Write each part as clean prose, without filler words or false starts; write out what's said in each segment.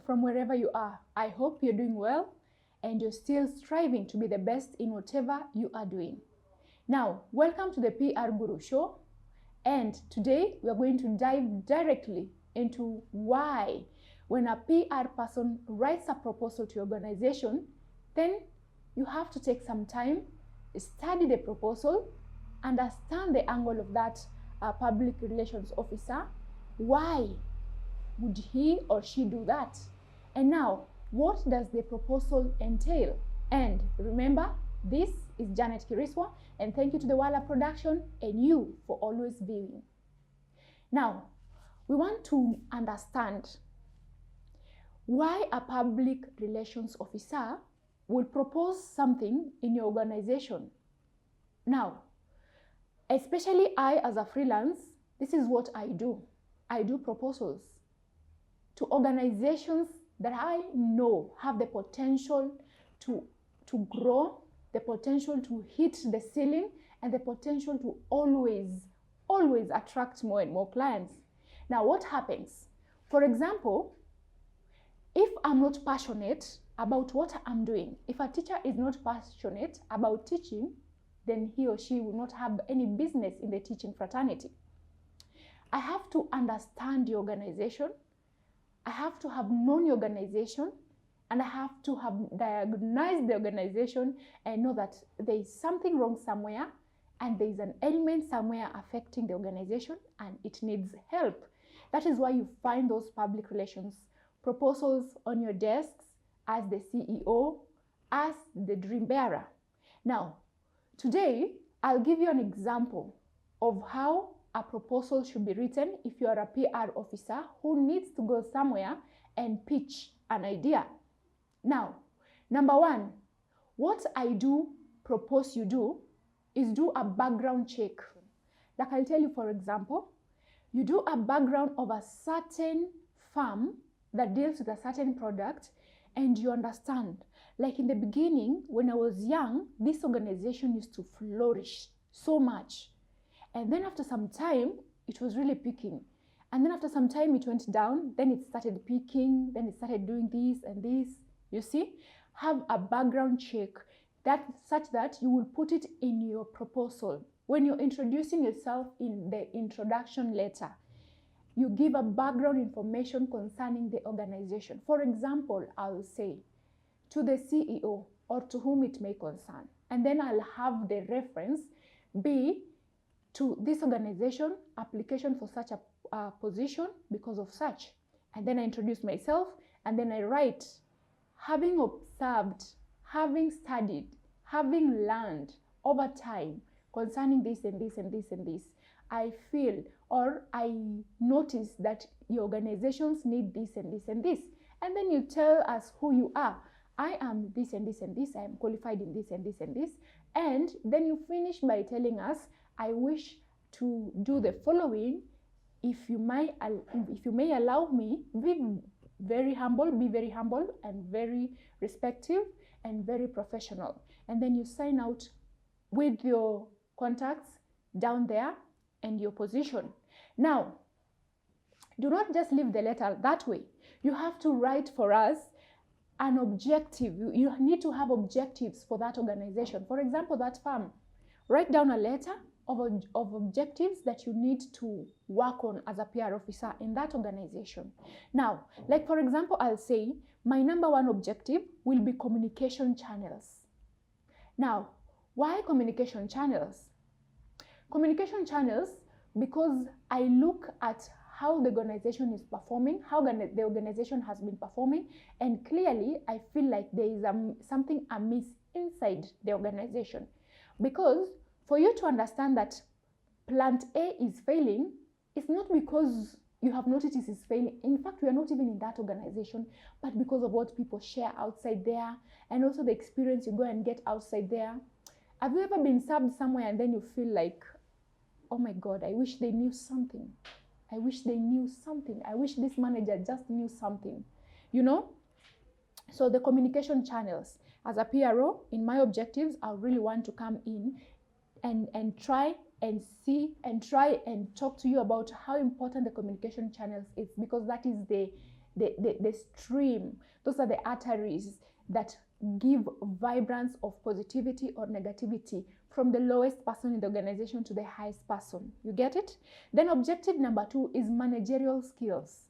from wherever you are. I hope you're doing well and you're still striving to be the best in whatever you are doing. Now, welcome to the PR Guru Show, and today we are going to dive directly into why when a PR person writes a proposal to your organization, then you have to take some time, study the proposal, understand the angle of that public relations officer. Why would he or she do that? And now, what does the proposal entail? And remember, this is Janet Kiriswo, and thank you to the Wala Production and you for always viewing. Now, we want to understand why a public relations officer will propose something in your organization. Now, especially I as a freelance, this is what I do. I do proposals to organizations that I know have the potential to grow, the potential to hit the ceiling, and the potential to always attract more and more clients. Now, what happens? For example, if I'm not passionate about what I'm doing, if a teacher is not passionate about teaching, then he or she will not have any business in the teaching fraternity. I have to understand the organization, I have to have known the organization, and I have to have diagnosed the organization and know that there is something wrong somewhere and there is an ailment somewhere affecting the organization and it needs help. That is why you find those public relations proposals on your desks as the CEO, as the dream bearer. Now, today, I'll give you an example of how a proposal should be written if you are a PR officer who needs to go somewhere and pitch an idea. Now, number one, what I do propose you do is do a background check. Like I'll tell you, for example, you do a background of a certain firm that deals with a certain product, and you understand, like in the beginning, when I was young, this organization used to flourish so much. And then after some time, it was really peaking. And then after some time, it went down, then it started peaking, then it started doing this and this. You see, have a background check such that you will put it in your proposal. When you're introducing yourself in the introduction letter, you give a background information concerning the organization. For example, I'll say to the CEO or to whom it may concern, and then I'll have the reference be to this organization, application for such a position because of such. And then I introduce myself, and then I write, having observed, having studied, having learned over time concerning this and this and this and this, I feel or I notice that your organizations need this and this and this. And then you tell us who you are. I am this and this and this. I am qualified in this and this and this. And then you finish by telling us, I wish to do the following. If you may allow me, be very humble and very respectful and very professional. And then you sign out with your contacts down there and your position. Now, do not just leave the letter that way. You have to write for us an objective. You need to have objectives for that organization. For example, that firm. Write down a letter of objectives that you need to work on as a PR officer in that organization. Now, like for example, I'll say my number one objective will be communication channels. Now, why communication channels? Communication channels because I look at how the organization is performing, how the organization has been performing, and clearly I feel like there is something amiss inside the organization. Because for you to understand that plant A is failing, it's not because you have noticed it is failing. In fact, we are not even in that organization, but because of what people share outside there, and also the experience you go and get outside there. Have you ever been subbed somewhere and then you feel like, oh my God, I wish they knew something. I wish they knew something. I wish this manager just knew something, you know? So the communication channels, as a PRO, in my objectives, I really want to come in and try and see and try and talk to you about how important the communication channels is, because that is the stream. Those are the arteries that give vibrance of positivity or negativity from the lowest person in the organization to the highest person. You get it? Then objective number 2 is managerial skills.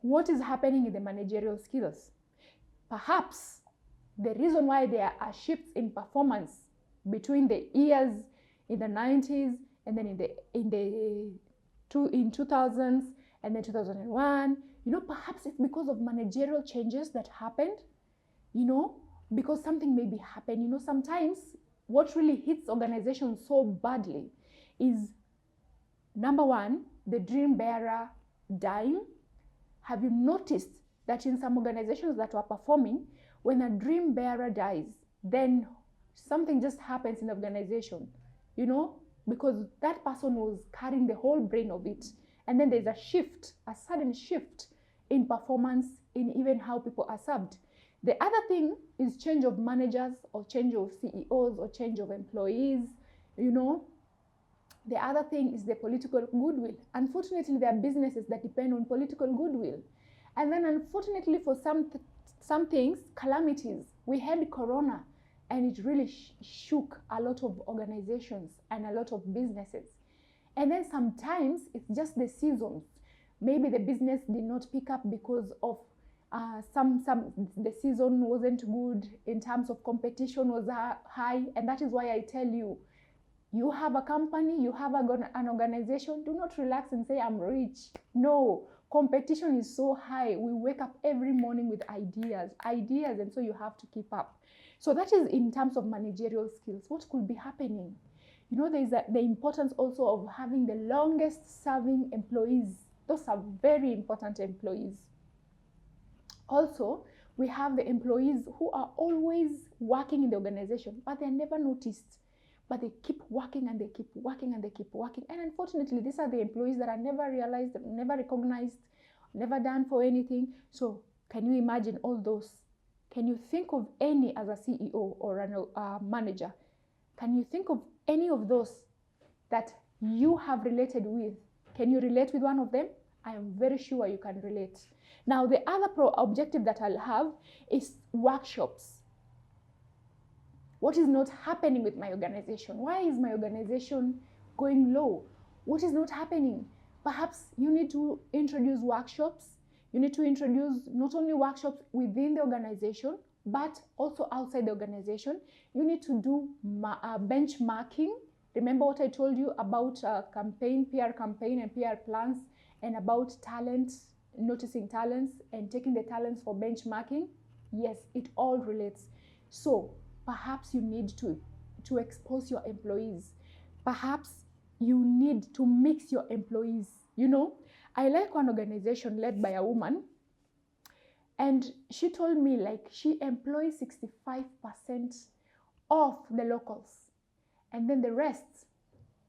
What is happening in the managerial skills? Perhaps the reason why there are shifts in performance between the years in the 90s and then in 2000s and then 2001, perhaps it's because of managerial changes that happened, because something maybe happened. Sometimes what really hits organizations so badly is, number 1, the dream bearer dying. Have you noticed that in some organizations that were performing, when a dream bearer dies, then something just happens in the organization, because that person was carrying the whole brain of it. And then there's a sudden shift in performance, in even how people are served. The other thing is change of managers or change of CEOs or change of employees, The other thing is the political goodwill. Unfortunately, there are businesses that depend on political goodwill. And then unfortunately for some things, calamities. We had Corona and it really shook a lot of organizations and a lot of businesses. And then sometimes it's just the seasons. Maybe the business did not pick up because of the season wasn't good in terms of competition was high. And that is why I tell you, you have a company, you have an organization, do not relax and say, I'm rich. No, competition is so high. We wake up every morning with ideas, and so you have to keep up. So that is in terms of managerial skills. What could be happening? There's the importance also of having the longest serving employees. Those are very important employees. Also, we have the employees who are always working in the organization, but they're never noticed. But they keep working and they keep working and they keep working. And unfortunately, these are the employees that are never realized, never recognized, never done for anything. So can you imagine all those? Can you think of any as a CEO or a manager? Can you think of any of those that you have related with? Can you relate with one of them? I am very sure you can relate. Now, the other objective that I'll have is workshops. What is not happening with my organization? Why is my organization going low? What is not happening? Perhaps you need to introduce workshops. You need to introduce not only workshops within the organization, but also outside the organization. You need to do benchmarking. Remember what I told you about campaign, PR campaign and PR plans, and about talents, noticing talents and taking the talents for benchmarking? Yes, it all relates. So perhaps you need to expose your employees. Perhaps you need to mix your employees. I like one organization led by a woman, and she told me she employs 65% of the locals, and then the rest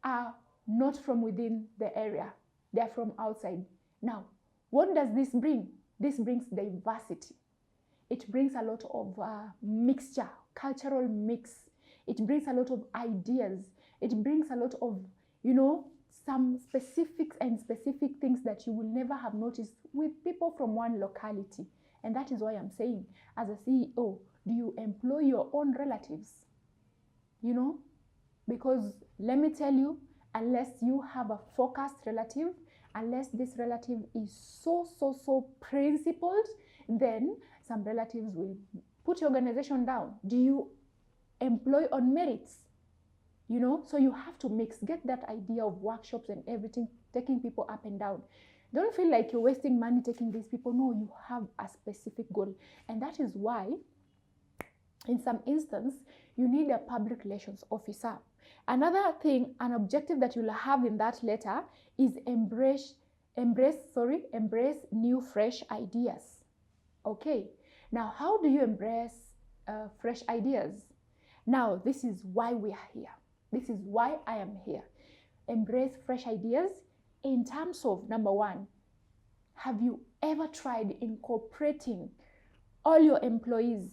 are not from within the area. They're from outside. Now, what does this bring? This brings diversity. It brings a lot of mixture, cultural mix. It brings a lot of ideas. It brings a lot of, some specific things that you will never have noticed with people from one locality. And that is why I'm saying, as a CEO, do you employ your own relatives? Because let me tell you, unless you have a focused relative, unless this relative is so principled, then some relatives will put your organization down. Do you employ on merits? So you have to mix, get that idea of workshops and everything, taking people up and down. Don't feel like you're wasting money taking these people. No, you have a specific goal. And that is why, in some instance, you need a public relations officer. Another thing, an objective that you'll have in that letter is embrace new, fresh ideas. Okay, now how do you embrace fresh ideas? Now, this is why we are here. This is why I am here. Embrace fresh ideas in terms of, number 1, have you ever tried incorporating all your employees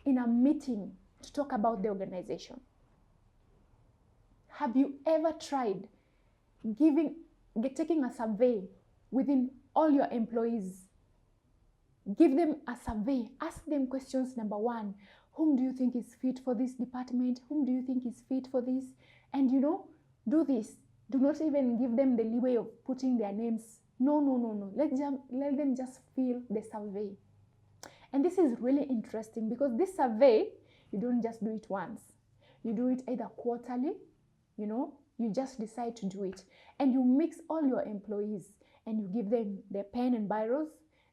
in a meeting to talk about the organization? Have you ever tried taking a survey within all your employees. Give them a survey. Ask them questions. Number one, whom do you think is fit for this department? Whom do you think is fit for this? And do this. Do not even give them the leeway of putting their names. No. Let them just fill the survey. And this is really interesting because this survey, you don't just do it once. You do it either quarterly, you just decide to do it. And you mix all your employees and you give them their pen and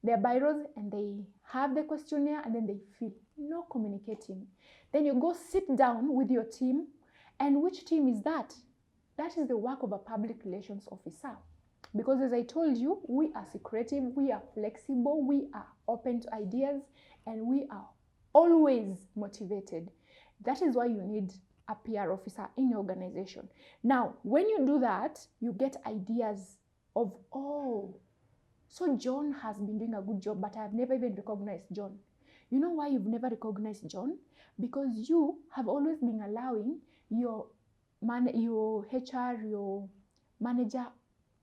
their biros, and they have the questionnaire and then they fill. No communicating. Then you go sit down with your team. And which team is that? That is the work of a public relations officer. Because as I told you, we are secretive, we are flexible, we are open to ideas, and we are always motivated. That is why you need a PR officer in your organization. Now, when you do that, you get ideas of, oh, so John has been doing a good job, but I have never even recognized John. You know why you've never recognized John? Because you have always been allowing your HR, your manager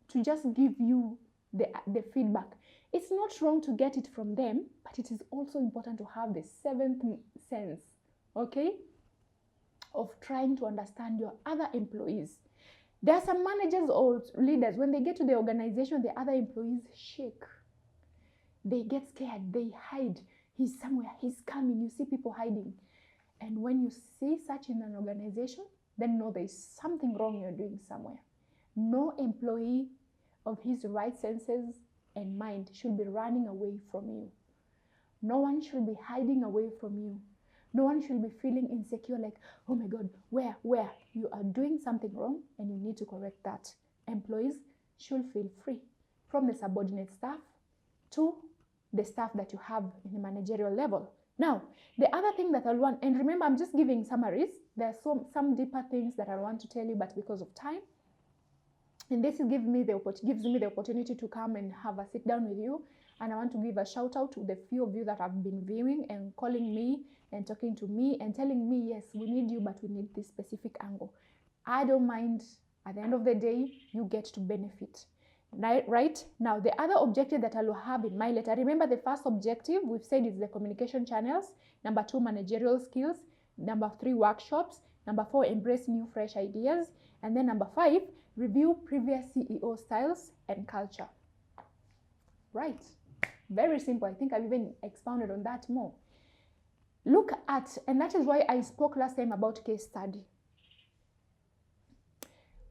to just give you the feedback. It's not wrong to get it from them, but it is also important to have the seventh sense, okay, of trying to understand your other employees. There are some managers or leaders, when they get to the organization, the other employees shake. They get scared, they hide. He's somewhere, he's coming, you see people hiding. And when you see such in an organization, then know there's something wrong you're doing somewhere. No employee of his right senses and mind should be running away from you. No one should be hiding away from you. No one should be feeling insecure like, oh my God, where? You are doing something wrong and you need to correct that. Employees should feel free, from the subordinate staff to the staff that you have in the managerial level. Now, the other thing that I want, and remember, I'm just giving summaries. There are some deeper things that I want to tell you, but because of time, and this gives me the opportunity to come and have a sit down with you. And I want to give a shout out to the few of you that have been viewing and calling me and talking to me and telling me, yes, we need you, but we need this specific angle. I don't mind. At the end of the day, you get to benefit. Right? Now, the other objective that I will have in my letter, remember the first objective we've said is the communication channels. Number 2, managerial skills. Number 3, workshops. Number 4, embrace new fresh ideas. And then number 5, review previous CEO styles and culture. Right. Very simple. I think I've even expounded on that more. Look at, and that is why I spoke last time about case study.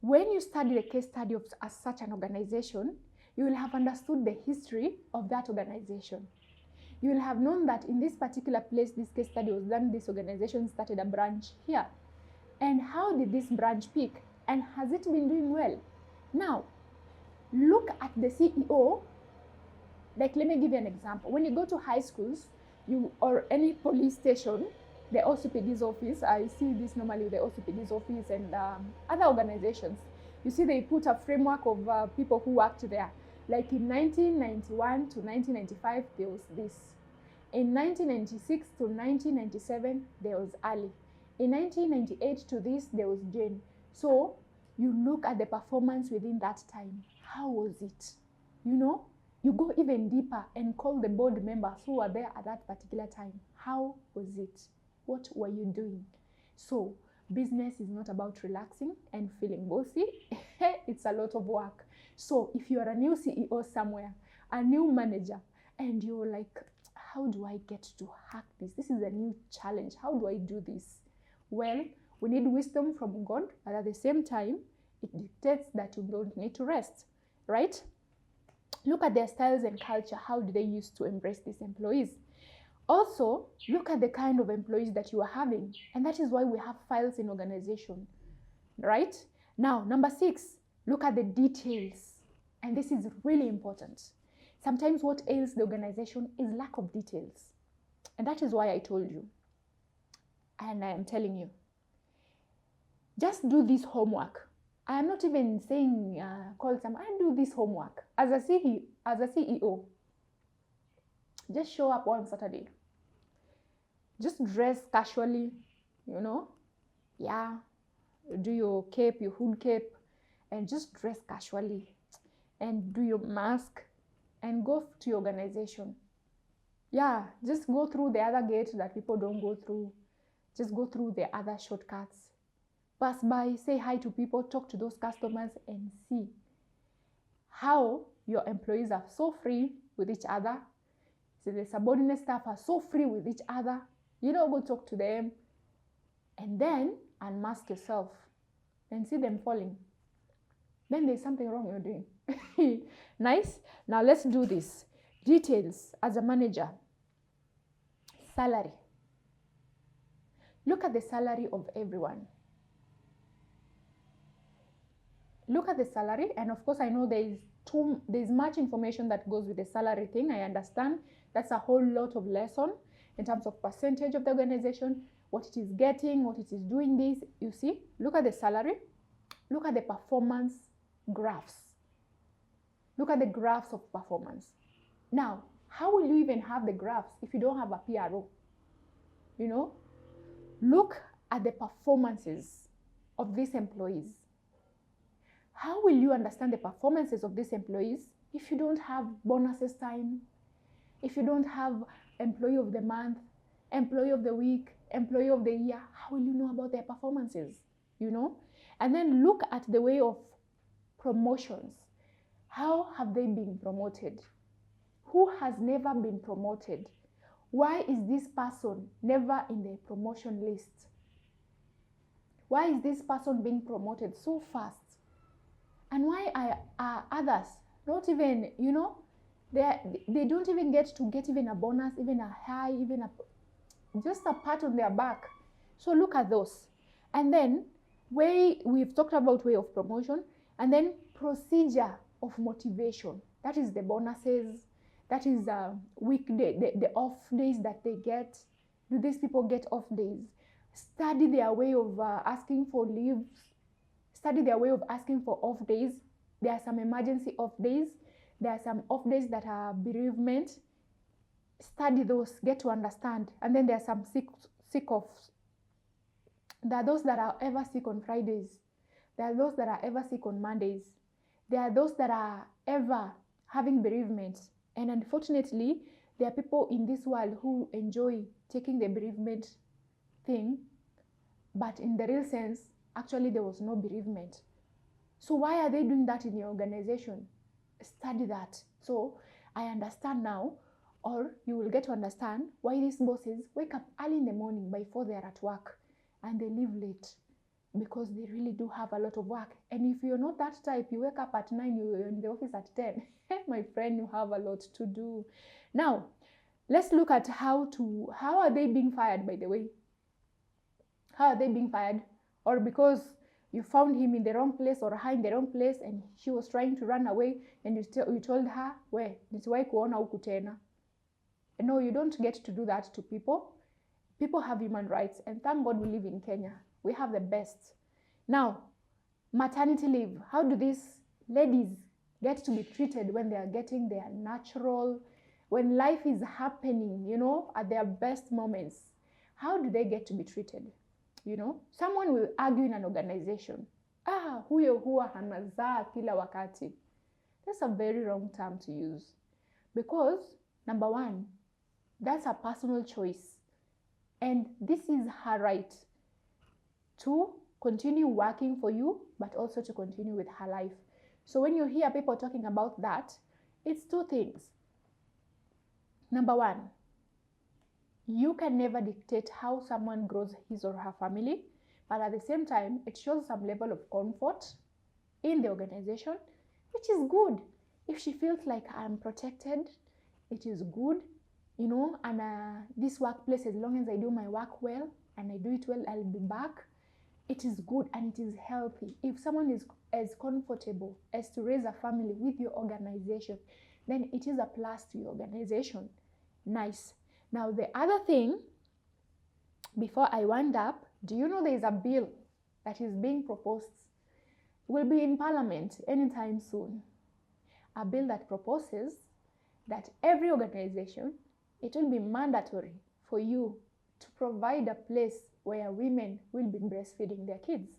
When you study the case study of such an organization, you will have understood the history of that organization. You will have known that in this particular place, this case study was done, this organization started a branch here. And how did this branch peak? And has it been doing well? Now, look at the CEO. Like, let me give you an example. When you go to high schools, or any police station, the OCPD's office, I see this normally with the OCPD's office and other organizations. You see they put a framework of people who worked there. Like in 1991 to 1995, there was this. In 1996 to 1997, there was Ali. In 1998 to this, there was Jane. So you look at the performance within that time. How was it? You go even deeper and call the board members who were there at that particular time. How was it? What were you doing? So business is not about relaxing and feeling bossy. It's a lot of work. So if you are a new CEO somewhere, a new manager, and you're like, how do I get to hack this? This is a new challenge. How do I do this? Well, we need wisdom from God, but at the same time, it dictates that you don't need to rest, right? Look at their styles and culture. How do they use to embrace these employees? Also, look at the kind of employees that you are having. And that is why we have files in organization, right? Now, number 6, look at the details. And this is really important. Sometimes what ails the organization is lack of details. And that is why I told you. And I am telling you, just do this homework. I am not even saying call some, I do this homework. As a CEO, just show up one Saturday. Just dress casually, Yeah, do your cape, your hood cape, and just dress casually. And do your mask, and go to your organization. Yeah, just go through the other gate that people don't go through. Just go through the other shortcuts. Pass by, say hi to people, talk to those customers, and see how your employees are so free with each other. So the subordinate staff are so free with each other. You know, go talk to them and then unmask yourself and see them falling. Then there's something wrong you're doing. Nice. Now let's do this. Details as a manager. Salary. Look at the salary of everyone. Look at the salary, and of course I know there's much information that goes with the salary thing. I understand that's a whole lot of lesson in terms of percentage of the organization, what it is getting, what it is doing this. You see, look at the salary, look at the performance graphs. Look at the graphs of performance. Now, how will you even have the graphs if you don't have a PRO? You know, look at the performances of these employees. How will you understand the performances of these employees if you don't have bonuses time, if you don't have employee of the month, employee of the week, employee of the year? How will you know about their performances? You know? And then look at the way of promotions. How have they been promoted? Who has never been promoted? Why is this person never in the promotion list? Why is this person being promoted so fast? And why are others not even, you know, they don't even get even a bonus, even a high, even just a pat on their back? So look at those. And then we've talked about way of promotion, and then procedure of motivation. That is the bonuses, that is weekday, the off days that they get. Do these people get off days? Study their way of asking for leaves. Study their way of asking for off days. There are some emergency off days. There are some off days that are bereavement. Study those, get to understand. And then there are some sick offs. There are those that are ever sick on Fridays. There are those that are ever sick on Mondays. There are those that are ever having bereavement. And unfortunately, there are people in this world who enjoy taking the bereavement thing, but in the real sense, actually there was no bereavement. So why are they doing that in your organization? Study that. So I understand now, or you will get to understand why these bosses wake up early in the morning by 4 they're at work and they leave late, because they really do have a lot of work. And if you're not that type, you wake up at 9, you're in the office at 10. My friend, you have a lot to do. Now, let's look at how are they being fired, by the way? How are they being fired? Or because you found him in the wrong place or her in the wrong place and she was trying to run away and you told her, we, nisiwahi kuona huku tena. No, you don't get to do that to people. People have human rights, and thank God we live in Kenya. We have the best. Now, maternity leave. How do these ladies get to be treated when they are getting their natural, when life is happening, you know, at their best moments? How do they get to be treated? You know, someone will argue in an organization, huyo huwa hanazaa kila wakati. That's a very wrong term to use, because number one, that's a personal choice, and this is her right to continue working for you, but also to continue with her life. So when you hear people talking about that, it's two things. Number one, you can never dictate how someone grows his or her family, but at the same time, it shows some level of comfort in the organization, which is good. If she feels like I'm protected, it is good, you know, and this workplace, as long as I do my work well and I do it well, I'll be back. It is good and it is healthy. If someone is as comfortable as to raise a family with your organization, then it is a plus to your organization. Nice. Now, the other thing, before I wind up, do you know there is a bill that is being proposed? Will be in Parliament anytime soon. A bill that proposes that every organization, it will be mandatory for you to provide a place where women will be breastfeeding their kids.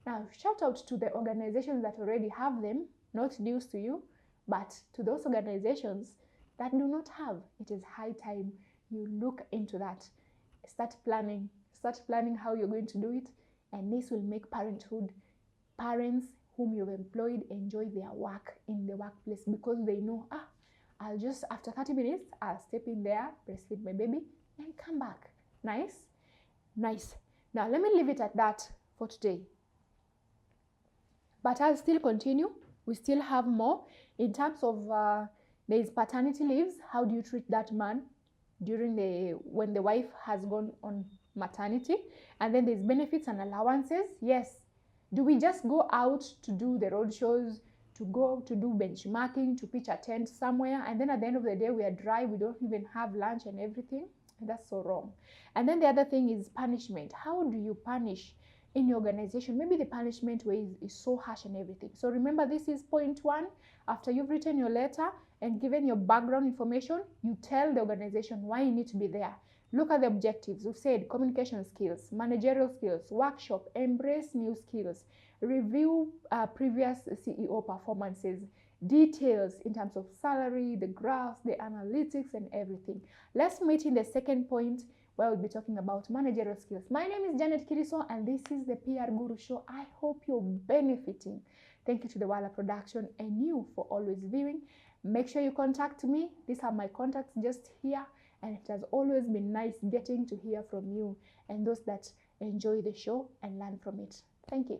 Now, shout out to the organizations that already have them, not news to you, But to those organizations that do not have, it is high time you look into that. Start planning how you're going to do it, and this will make parents whom you've employed enjoy their work in the workplace, because they know, I'll just, after 30 minutes, I'll step in there, breastfeed my baby, and come back. Nice? Nice. Now, let me leave it at that for today. But I'll still continue. We still have more. In terms of, there is paternity leaves. How do you treat that man when the wife has gone on maternity? And then there's benefits and allowances. Yes. Do we just go out to do the road shows, to go to do benchmarking, to pitch a tent somewhere, and then at the end of the day we are dry, we don't even have lunch and everything? And that's so wrong. And then the other thing is punishment. How do you punish in your organization? Maybe the punishment way is so harsh and everything. So remember, this is point 1. After you've written your letter and given your background information, you tell the organization why you need to be there. Look at the objectives. We've said communication skills, managerial skills, workshop, embrace new skills, review previous CEO performances, details in terms of salary, the graphs, the analytics, and everything. Let's meet in the second point where we'll be talking about managerial skills. My name is Janet Kiriswo, and this is the PR Guru Show. I hope you're benefiting. Thank you to the Wala Production and you for always viewing. Make sure you contact me. These are my contacts just here. And it has always been nice getting to hear from you and those that enjoy the show and learn from it. Thank you.